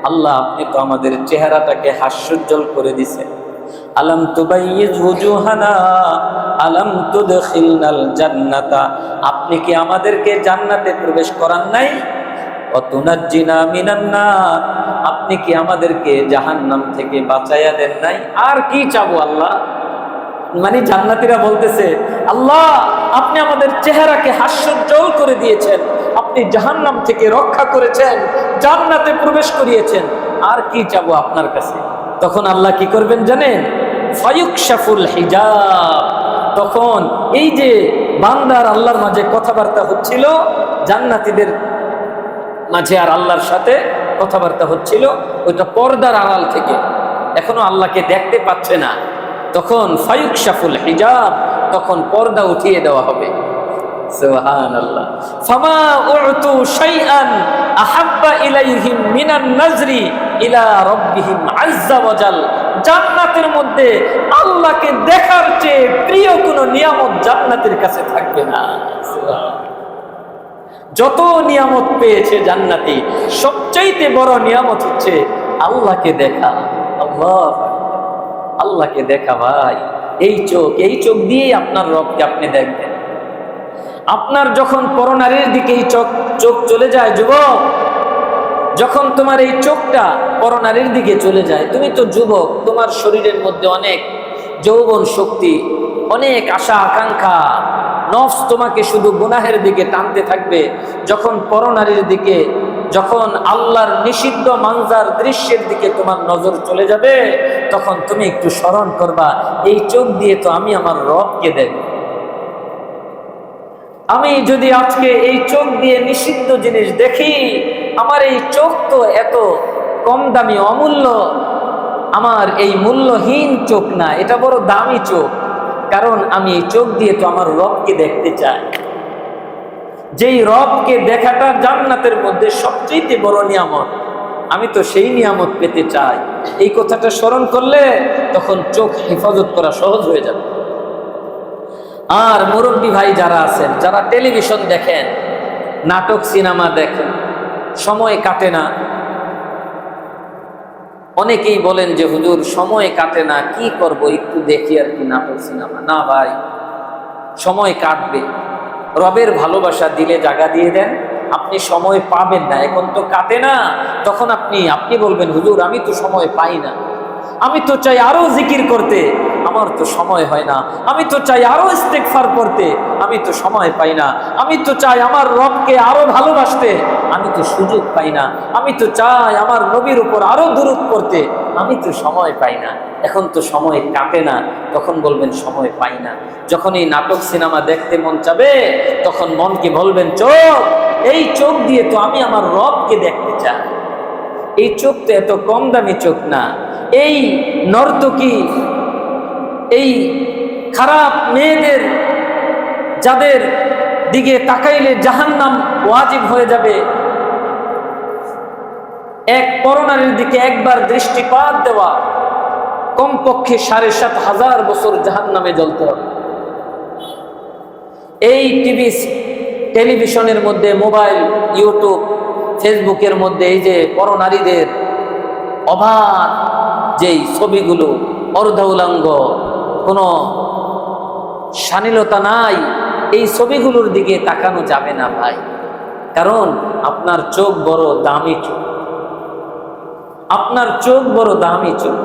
আল্লাহ আপনি তো আমাদের চেহারাটাকে হাস্যোজ্জ্বল করে দিয়েছেন। আলাম তুবাইয়িজ ওজুহানা আলাম তুদখিলনাল জান্নাতা, আপনি কি আমাদেরকে জান্নাতে প্রবেশ করান নাই? অতুনাজ্জিনা মিনান নার, আপনি কি আমাদেরকে জাহান্নাম থেকে বাঁচাইয়া দেন নাই? আর কি চাবো আল্লাহ? মানে জান্নাতীরা বলতেছে, আল্লাহ আপনি আমাদের চেহারাকে হাস্যোজ্জ্বল করে দিয়েছেন, আপনি জাহান্নাম থেকে রক্ষা করেছেন, জান্নাতে প্রবেশ করিয়েছেন, আর কি চাবো আপনার কাছে? তখন আল্লাহ কি করবেন জানেন? ফায়ুকশাফুল হিজাব, তখন এই যে বান্দার আল্লাহর মাঝে কথাবার্তা হচ্ছিল, জান্নাতীদের মাঝে আর আল্লাহর সাথে কথাবার্তা হচ্ছিল, ওইটা পর্দার আড়াল থেকে, এখনো আল্লাহকে দেখতে পাচ্ছে না। তখন ফায়ুকশাফুল হিজাব, তখন পর্দা উঠিয়ে দেওয়া হবে। সুবহানাল্লাহ। ফামা উতু শাইআন আহাব্বা ইলাইহিম মিনান নাজরি ইলা রাব্বিহিম আযজা ওয়া জাল, জান্নাতের মধ্যে আল্লাহকে দেখার চেয়ে প্রিয় কোনো নিয়ামত জান্নাতের কাছে থাকবে না। যত নিয়ামত পেয়েছে জান্নাতি, সবচাইতে বড় নিয়ামত হচ্ছে আল্লাহকে দেখা। আল্লাহ, আল্লাহকে দেখা ভাই, এই চোখ দিয়েই আপনার রবকে আপনি দেখবেন। আপনার যখন পরনারীর দিকে এই চোখ চলে যায়, যুবক, যখন তোমার এই চোখটা পরনারীর দিকে চলে যায়, তুমি তো যুবক, তোমার শরীরের মধ্যে অনেক যৌবন শক্তি, অনেক আশা আকাঙ্ক্ষা, নফস তোমাকে শুধু গুনাহের দিকে টানতে থাকবে। যখন পরনারীর দিকে, যখন আল্লাহর নিষিদ্ধ মানজার দৃশ্যের দিকে তোমার নজর চলে যাবে, তখন তুমি একটু স্মরণ করবা, এই চোখ দিয়ে তো আমি আমার রবকে দেখব। আমি যদি আজকে এই চোখ দিয়ে নিষিদ্ধ জিনিস দেখি, আমার এই চোখ তো এত কম দামি, অমূল্য, আমার এই মূল্যহীন চোখ না, এটা বড় দামি চোখ, কারণ আমি এই চোখ দিয়ে তো আমার রবকে দেখতে চাই। যেই রবকে দেখাটা জান্নাতের মধ্যে সবচেয়ে বড় নিয়ামত, আমি তো সেই নিয়ামত পেতে চাই। এই কথাটা স্মরণ করলে তখন চোখ হেফাজত করা সহজ হয়ে যাবে। আর মুরব্বী ভাই যারা আছেন, যারা টেলিভিশন দেখেন, নাটক সিনেমা দেখেন, সময় কাটে না, অনেকেই বলেন যে হুজুর সময় কাটে না, কি করব, একটু দেখি আর কি নাটক সিনেমা। না ভাই, সময় কাটবে। রবের ভালোবাসা দিলে জায়গা দিয়ে দেন, আপনি সময় পাবেন না। এখন তো কাটে না, তখন আপনি বলবেন হুজুর আমি তো সময় পাই না, আমি তো চাই আরো জিকির করতে, আমার তো সময় হয় না, আমি তো চাই আরো ইস্তেগফার করতে, আমি তো সময় পাই না, আমি তো চাই আমার রবকে আরো ভালোবাসতে, আমি তো সুযোগ পাই না, আমি তো চাই আমার নবীর উপর আরো দুরূদ পড়তে, আমি তো সময় পাই না, এখন তো সময় কাটে না। তখন বলবেন সময় পাই না। যখন এই নাটক সিনেমা দেখতে মন চাবে, তখন মনকে বলবেন চোখ, এই চোখ দিয়ে তো আমি আমার রবকে দেখতে চাই। এই চোখ তো এত কম দামি চোখ না। এই নর্তকী, এই খারাপ মেয়েদের যাদের দিকে তাকাইলে জাহান্নাম ওয়াজিব হয়ে যাবে, এক পরনারীর দিকে একবার দৃষ্টিপাত দেওয়া কমপক্ষে ৭,৫০০ বছর জাহান্নামে জ্বলতে হবে। এই টেলিভিশনের মধ্যে, মোবাইল, ইউটিউব, ফেসবুকের মধ্যে এই যে পরনারীদের অবাধ যেই ছবিগুলো, অর্ধউলঙ্গ, কোনো শালীনতা নাই, এই ছবিগুলোর দিকে তাকানো যাবে না ভাই। কারণ আপনার চোখ বড় দামি চোখ, আপনার চোখ বড় দামি চোখ।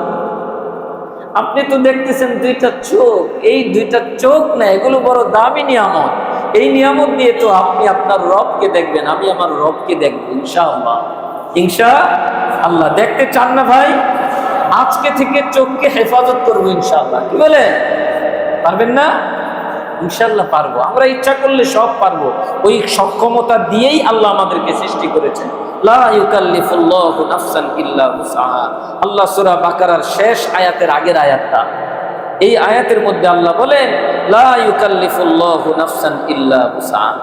আপনি তো দেখতেছেন দুইটা চোখ, এই দুইটা চোখ না, এগুলো বড় দামি নিয়ামত। এই নিয়ামত দিয়ে তো আপনি আপনার রবকে দেখবেন, আমি আমার রবকে দেখবো ইনশাআল্লাহ। ইনশাআল্লাহ দেখতে চান না ভাই? আজকে থেকে চোখকে হেফাজত করবো ইনশাআল্লাহ। কি বলে, পারবেন না? ইনশাআল্লাহ পারবো। আমরা ইচ্ছা করলে সব পারবো। ওই সক্ষমতা দিয়েই আল্লাহ আমাদেরকে সৃষ্টি করেছেন। লা ইউকাল্লিফুল্লাহু নাফসান ইল্লা উসআহা। আল্লাহ সূরা বাকারার শেষ আয়াতের আগের আয়াতটা, এই আয়াতের মধ্যে আল্লাহ বলেন লা ইউকাল্লিফুল্লাহু নাফসান ইল্লা উসআহা।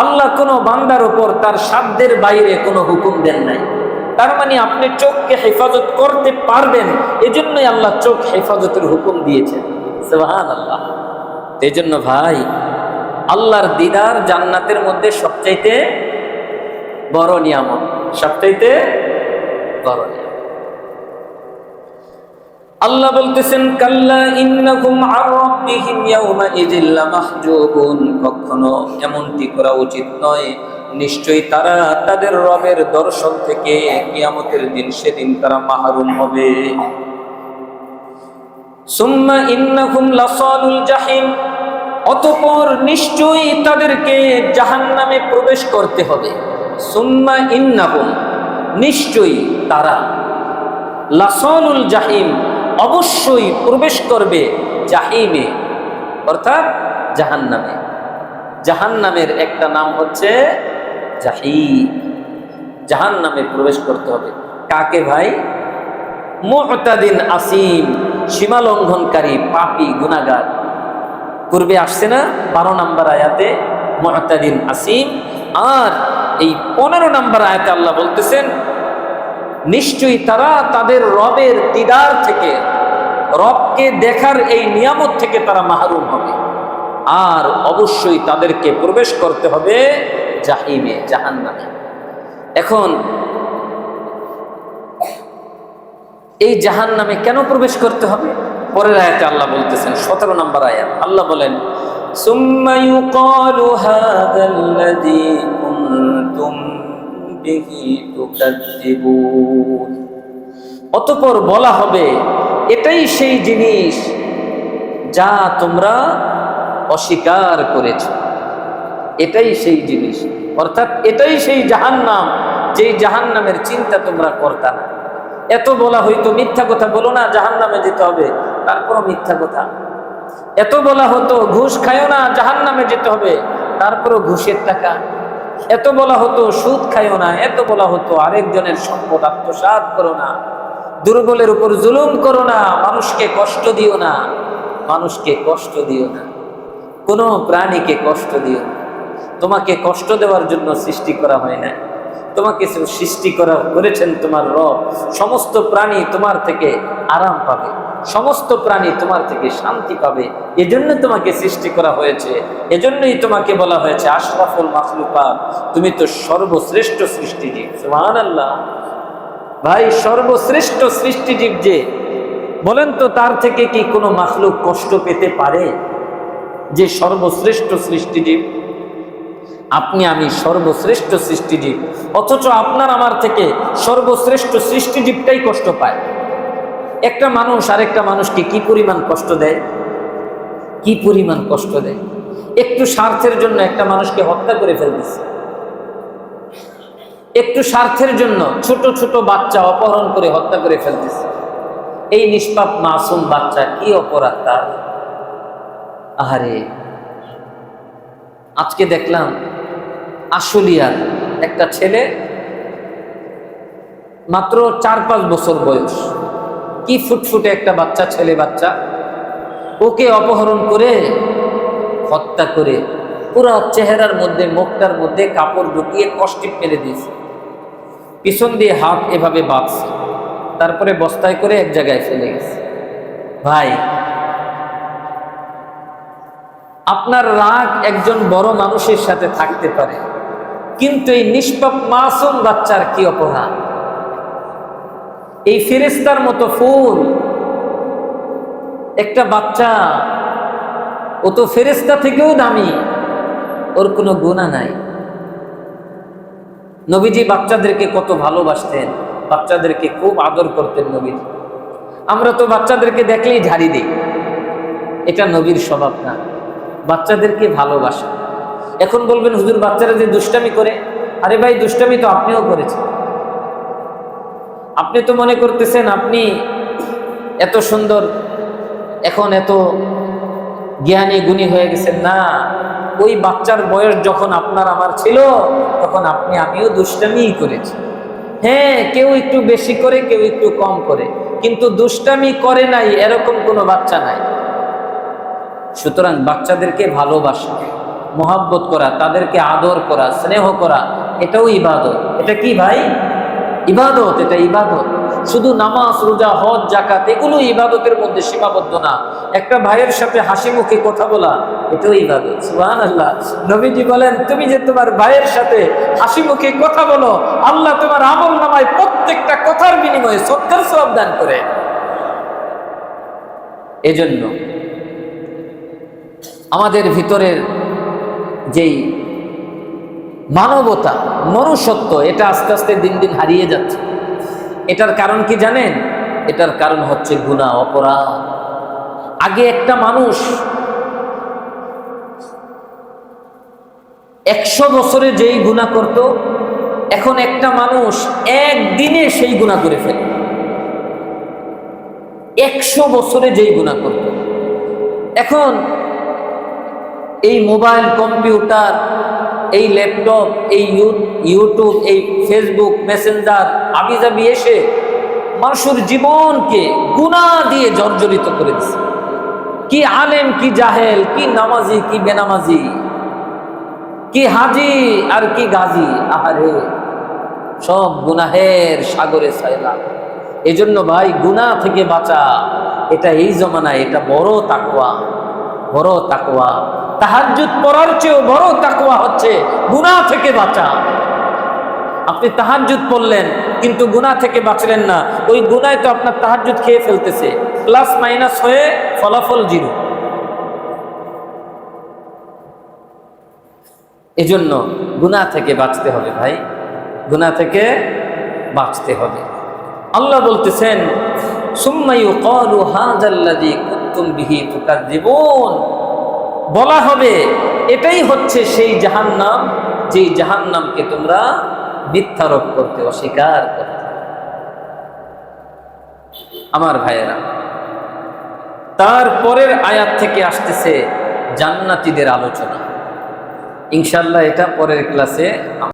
আল্লাহ কোনো বান্দার উপর তার সাধ্যের বাইরে কোনো হুকুম দেন নাই। তার মানে আপনি চোখকে হেফাজত করতে পারবেন, এজন্যই আল্লাহ চোখ হেফাজতের হুকুম দিয়েছেন। সুবহানাল্লাহ। এই জন্য ভাই, আল্লাহর দিদার জান্নাতের মধ্যে সবচাইতে বড় নিয়ামত, সবচাইতে বড় নিয়ামত। আল্লাহ বলতেছেন কাল্লা ইন্নাকুম আর রাব্বিহিম ইয়াওমা ইযিল লামাহজুবুন। কখনো এমনটি করা উচিত নয়, নিশ্চয়ই তারা তাদের রবের দর্শন থেকে কিয়ামতের দিন, সেদিন তারা মাহরুম হবে। সুম্মা ইন্নাকুম লাসালুল জাহিম। অতঃপর নিশ্চয়ই তাদেরকে জাহান্নামে প্রবেশ করতে হবে। সুম্মা ইন্নাকুম, নিশ্চয়ই তারা, লাসালুল জাহিম, অবশ্যই প্রবেশ করবে জাহিমে, অর্থাৎ জাহান্নামে। জাহান্নামের একটা নাম হচ্ছে জাহিম। জাহান্নামে প্রবেশ করতে হবে কাকে ভাই? মুতাদিন আসিম, সীমা লঙ্ঘনকারী, পাপী, গুনাহগার। পূর্বে আসছে না 12 নম্বর আয়াতে মুতাদিন আসিম, আর এই 15 নম্বর আয়াতে আল্লাহ বলতেছেন নিশ্চয়ই তারা তাদের রবের দিদার থেকে, রবকে দেখার এই নিয়ামত থেকে তারা মাহরুম হবে। আর অবশ্যই তাদেরকে প্রবেশ করতে হবে জাহিমে, জাহান্নামে। এখন এই জাহান্নামে কেন প্রবেশ করতে হবে? পরের আয়াতে আল্লাহ বলতেছেন 17 নম্বর আয়াত, আল্লাহ বলেন সুম্মা ইউকালু হাযাল্লাযী কুনতুম বিহি তুকাজ্জিবুন। অতঃপর বলা হবে এটাই সেই জিনিস যা তোমরা অস্বীকার করেছো। এটাই সেই জিনিস, অর্থাৎ এটাই সেই জাহান্নাম, যেই জাহান্নামের চিন্তা তোমরা করতা না। এত বলা হইতো মিথ্যা কথা বলো না, জাহান্নামে যেতে হবে, তারপরও মিথ্যা কথা। এত বলা হতো ঘুষ খায়ো না, জাহান্নামে যেতে হবে, তারপরও ঘুষের টাকা। এত বলা হতো সুদ খায়ো না, এত বলা হতো আরেকজনের সম্পদ আত্মসাৎ করো না, দুর্বলের উপর জুলুম করো না, মানুষকে কষ্ট দিও না, মানুষকে কষ্ট দিও না, কোনো প্রাণীকে কষ্ট দিও না। তোমাকে কষ্ট দেওয়ার জন্য সৃষ্টি করা হয় না, তোমাকে সৃষ্টি করেছেন তোমার রব। সমস্ত প্রাণী তোমার থেকে আরাম পাবে, সমস্ত প্রাণী তোমার থেকে শান্তি পাবে, এজন্য তোমাকে সৃষ্টি করা হয়েছে। এজন্যই তোমাকে বলা হয়েছে আশরাফুল মাখলুকাত, তুমি তো সর্বশ্রেষ্ঠ সৃষ্টিজীব। সুবহানাল্লাহ। ভাই, সর্বশ্রেষ্ঠ সৃষ্টিজীব যে, বলেন তো তার থেকে কি কোনো মাখলুক কষ্ট পেতে পারে? যে সর্বশ্রেষ্ঠ সৃষ্টিজীব, আপনি আমি সর্বশ্রেষ্ঠ সৃষ্টিজীব, অথচ আপনার আমার থেকে সর্বশ্রেষ্ঠ সৃষ্টিজীবটাই কষ্ট পায়। একটা মানুষ আরেকটা মানুষকে কি পরিমাণ কষ্ট দেয়, কি পরিমাণ কষ্ট দেয়। একটু স্বার্থের জন্য একটা মানুষকে হত্যা করে ফেলতেছে, একটু স্বার্থের জন্য ছোট ছোট বাচ্চা অপহরণ করে হত্যা করে ফেলতেছে। এই নিষ্পাপ মাসুম বাচ্চা কি অপরাধ তার? আহারে, আজকে দেখলাম আশুলিয়ার একটা ছেলে মাত্র 4-5 বছর বয়স, কি ফুটফুটে একটা বাচ্চা, ছেলে বাচ্চা, ওকে অপহরণ করে হত্যা করে পুরো চেহারার মধ্যে, মুখটার মধ্যে কাপড় ঢুকিয়ে কষ্টিপ মেরে দিয়েছে, পিছন দিয়ে হাত এভাবে বাঁধছে, তারপরে বস্তায় করে এক জায়গায় ফেলে গেছে। ভাই, আপনার রাগ একজন বড় মানুষের সাথে থাকতে পারে, কিন্তু এই নিষ্পাপ মাসুম বাচ্চার কি অপরাধ? এই ফেরেশতার মতো ফুল একটা বাচ্চা, ও তো ফেরেশতা থেকেও দামি, ওর কোনো গুনাহ নাই। নবীজি বাচ্চাদেরকে কত ভালোবাসতেন, বাচ্চাদেরকে খুব আদর করতেন নবীজি। আমরা তো বাচ্চাদেরকে দেখলেই ঝাড়ি দিই, এটা নবীর স্বভাব না, বাচ্চাদেরকে ভালোবাসা। এখন বলবেন হুজুর বাচ্চারা যে দুষ্টামি করে, আরে ভাই দুষ্টামি তো আপনিও করেছেন। আপনি তো মনে করতেছেন আপনি এত সুন্দর, এখন এত জ্ঞানী গুণী হয়ে গেছেন। না, ওই বাচ্চার বয়স যখন আপনার আমার ছিল, তখন আপনি আমিও দুষ্টামি করেছি। হ্যাঁ, কেউ একটু বেশি করে, কেউ একটু কম করে, কিন্তু দুষ্টামি করে নাই এরকম কোনো বাচ্চা নাই। সুতরাং বাচ্চাদেরকে ভালোবাসা, মোহাব্বত করা, তাদেরকে আদর করা, স্নেহ করা, এটাও ইবাদত। এটা কি ভাই? ইবাদত, এটা ইবাদত। শুধু নামাজ, রোজা, হজ, যাকাত এগুলো ইবাদতের মধ্যে সীমাবদ্ধ না। একটা ভাইয়ের সাথে হাসি মুখে কথা বলা, এটাও ইবাদত। সুবহানাল্লাহ। নবীজি বলেন, তুমি যে তোমার ভাইয়ের সাথে হাসি মুখে কথা বলো, আল্লাহ তোমার আমল নামায় প্রত্যেকটা কথার বিনিময়ে সদকার সওয়াব দান করে। এজন্য আমাদের ভিতরের যেই মানবতা, মনুষ্যত্ব, এটা আস্তে আস্তে দিন দিন হারিয়ে যাচ্ছে। এটার কারণ কি জানেন? এটার কারণ হচ্ছে গুনাহ, অপরাধ। আগে একটা মানুষ 100 বছরে যেই গুনাহ করত, এখন একটা মানুষ একদিনে সেই গুনাহ করে ফেলে। 100 বছরে যেই গুনাহ করত, এখন এই মোবাইল, কম্পিউটার, এই ল্যাপটপ, এই ইউটিউব, এই ফেসবুক, মেসেঞ্জার আবিজাবি এসে মানুষের জীবনকে গুনাহ দিয়ে জর্জরিত করে দিচ্ছে। কি আলেম, কি জাহেল, কি নামাজি, কি বেনামাজি, কি হাজি আর কি গাজী, আহারে সব গুনাহের সাগরে ছাইলা। এজন্য ভাই, গুনাহ থেকে বাঁচা, এটা এই জমানায় এটা বড় তাকওয়া, বড় তাকওয়া। তাহাজ্জুদ পড়ার চেয়েও বড় তাকওয়া হচ্ছে গুনাহ থেকে বাঁচা। আপনি তাহাজ্জুদ পড়লেন কিন্তু গুনাহ থেকে বাঁচলেন না, ওই গুনায় তো আপনার তাহাজ্জুদ খেয়ে ফেলতেছে, প্লাস মাইনাস হয়ে ফলাফল 0। এজন্য গুনাহ থেকে বাঁচতে হবে ভাই, গুনাহ থেকে বাঁচতে হবে। আল্লাহ বলতেছেন, সুম্মা ইউকালু হাযাল্লাযী কুনতুম বিহি তুকাযযিবুন, বলা হবে এটাই হচ্ছে সেই জাহান্নাম, যেই জাহান্নামকে তোমরা মিথ্যারোপ করতে, অস্বীকার করতে। আমার ভাইয়েরা, তারপরের আয়াত থেকে আসতেছে জান্নাতীদের আলোচনা। ইনশাআল্লাহ এটা পরের ক্লাসে